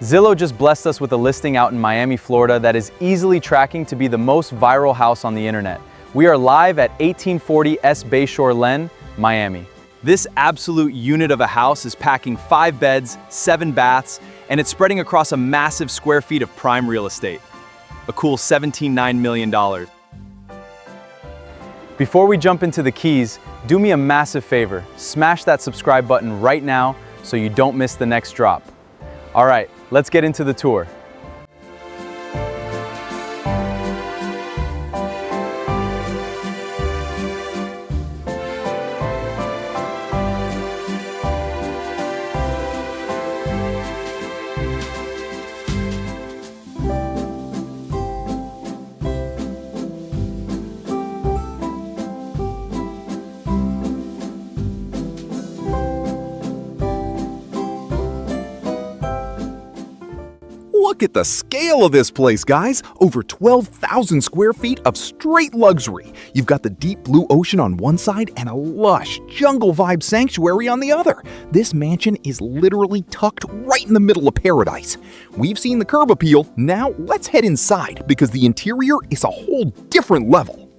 Zillow just blessed us with a listing out in Miami, Florida that is easily tracking to be the most viral house on the internet. We are live at 1840 S Bayshore Ln, Miami. This absolute unit of a house is packing 5 beds, 7 baths, and it's spreading across a massive square feet of prime real estate. A cool $17.9 million. Before we jump into the keys, do me a massive favor. Smash that subscribe button right now so you don't miss the next drop. All right, let's get into the tour. Look at the scale of this place, guys! Over 12,000 square feet of straight luxury. You've got the deep blue ocean on one side and a lush jungle vibe sanctuary on the other. This mansion is literally tucked right in the middle of paradise. We've seen the curb appeal, now let's head inside because the interior is a whole different level.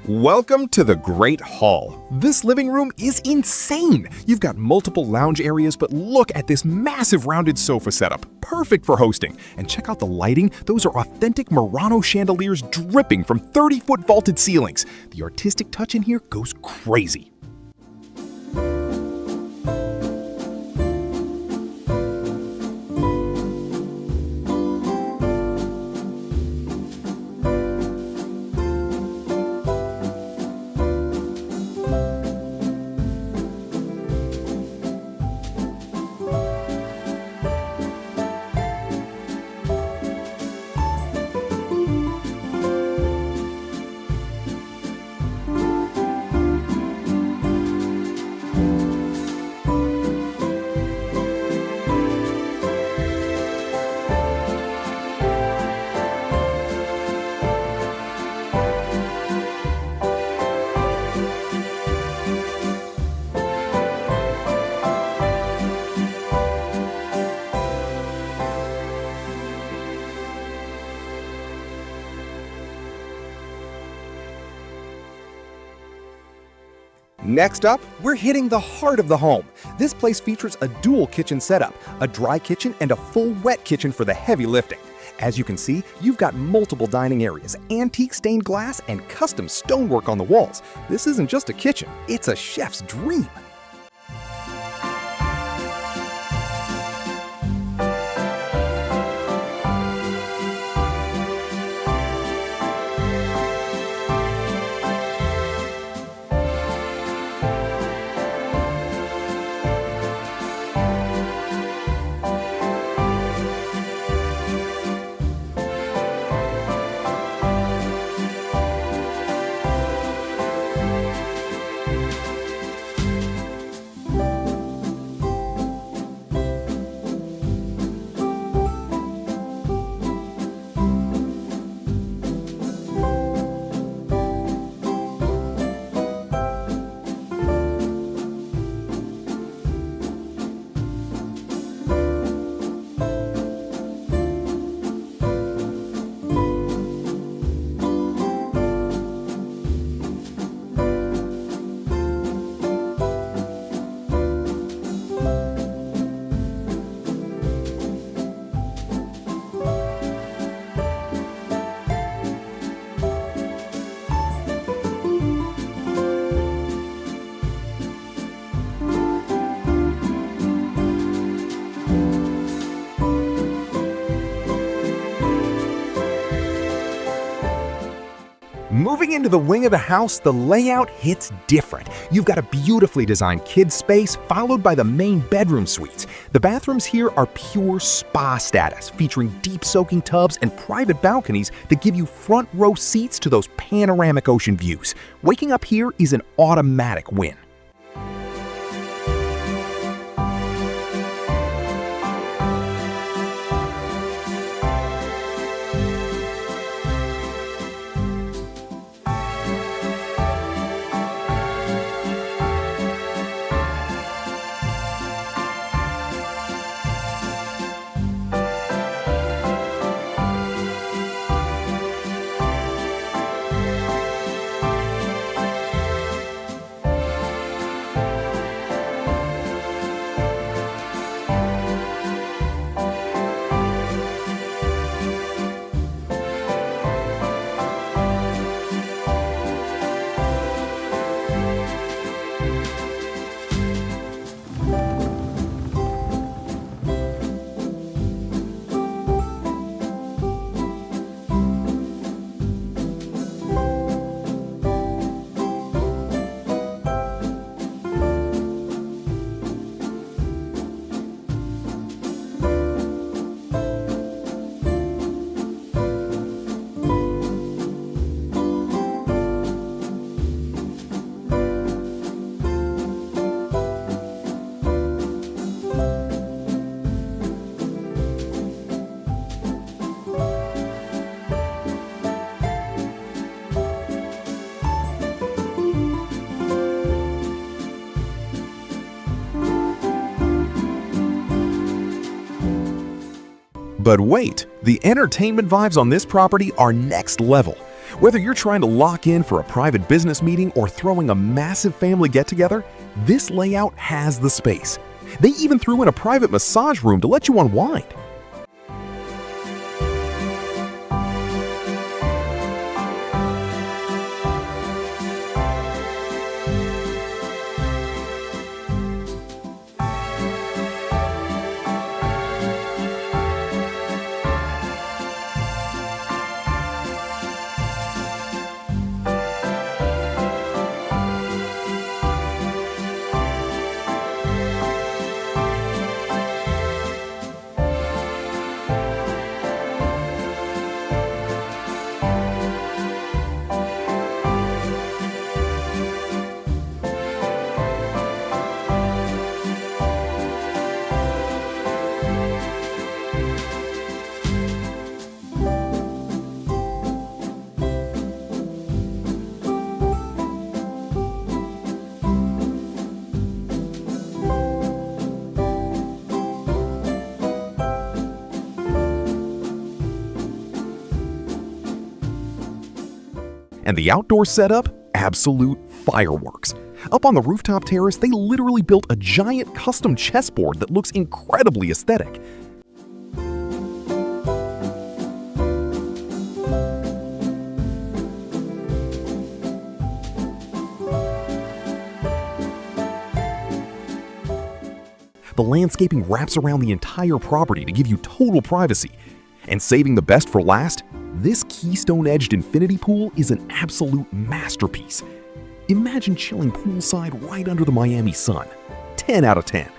Welcome to the Great Hall. This living room is insane. You've got multiple lounge areas, but look at this massive rounded sofa setup. Perfect for hosting. And check out the lighting. Those are authentic Murano chandeliers dripping from 30-foot vaulted ceilings. The artistic touch in here goes crazy. Next up, we're hitting the heart of the home. This place features a dual kitchen setup, a dry kitchen and a full wet kitchen for the heavy lifting. As you can see, you've got multiple dining areas, antique stained glass, and custom stonework on the walls. This isn't just a kitchen, it's a chef's dream. Moving into the wing of the house, the layout hits different. You've got a beautifully designed kids' space, followed by the main bedroom suites. The bathrooms here are pure spa status, featuring deep soaking tubs and private balconies that give you front row seats to those panoramic ocean views. Waking up here is an automatic win. But wait, the entertainment vibes on this property are next level. Whether you're trying to lock in for a private business meeting or throwing a massive family get-together, this layout has the space. They even threw in a private massage room to let you unwind. And the outdoor setup? Absolute fireworks. Up on the rooftop terrace, they literally built a giant custom chessboard that looks incredibly aesthetic. The landscaping wraps around the entire property to give you total privacy. And saving the best for last, this Keystone-edged infinity pool is an absolute masterpiece. Imagine chilling poolside right under the Miami sun. 10 out of 10.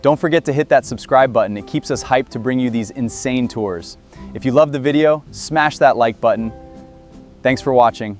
Don't forget to hit that subscribe button. It keeps us hyped to bring you these insane tours. If you loved the video, smash that like button. Thanks for watching.